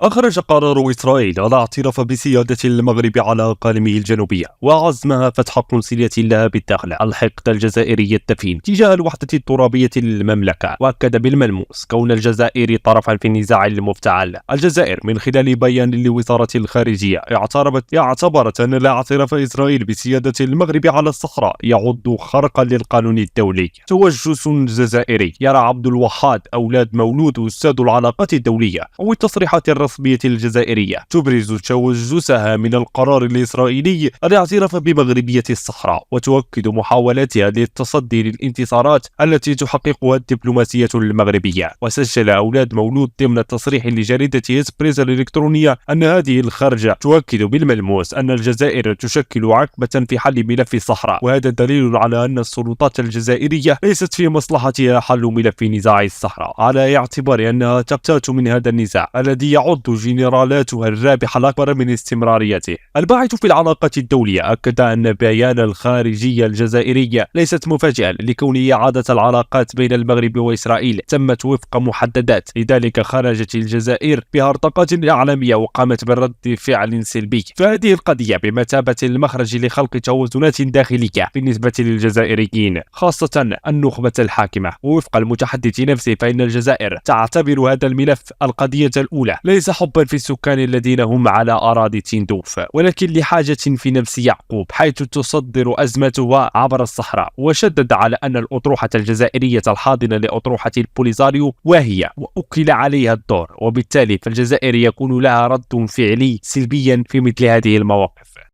أخرج قرار إسرائيل الاعتراف بسيادة المغرب على أقاليمه الجنوبية وعزمها فتح قنصلية لها بالداخل الحقد الجزائري الدفين تجاه الوحدة الترابية للمملكة، وأكد بالملموس كون الجزائر طرفا في النزاع المفتعل. الجزائر من خلال بيان لوزارة الخارجية اعتبرت أن الاعتراف إسرائيل بسيادة المغرب على الصحراء يعد خرقا للقانون الدولي. توجس جزائري يرى عبد الوهاب أولاد مولود أستاذ العلاقات الدولية، أو التصريحات الرسمية الجزائرية تبرز توجسها من القرار الإسرائيلي الاعتراف بمغربية الصحراء، وتؤكد محاولاتها للتصدي للانتصارات التي تحققها الدبلوماسية المغربية. وسجل أولاد مولود ضمن تصريح لجريدة إسبريس الإلكترونية أن هذه الخرجة تؤكد بالملموس أن الجزائر تشكل عقبة في حل ملف الصحراء، وهذا دليل على أن السلطات الجزائرية ليست في مصلحتها حل ملف نزاع الصحراء، على اعتبار أنها تقتات من هذا النزاع الذي يعد جنرالاتها الرابح الأكبر من استمراريته. الباحث في العلاقات الدولية أكد أن بيان الخارجية الجزائرية ليست مفاجئا، لكون إعادة العلاقات بين المغرب وإسرائيل تمت وفق محددات، لذلك خرجت الجزائر بهرطقات إعلامية وقامت برد فعل سلبي. فهذه القضية بمثابة المخرج لخلق توازنات داخلية بالنسبة للجزائريين، خاصة النخبة الحاكمة. ووفق المتحدث نفسه فإن الجزائر تعتبر هذا الملف القضية الأولى، ليس حبا في السكان الذين هم على أراضي تندوف، ولكن لحاجة في نفس يعقوب، حيث تصدر أزمتها عبر الصحراء. وشدد على أن الأطروحة الجزائرية الحاضنة لأطروحة البوليزاريو واهية وأكل عليها الدور، وبالتالي فالجزائر يكون لها رد فعلي سلبيا في مثل هذه المواقف.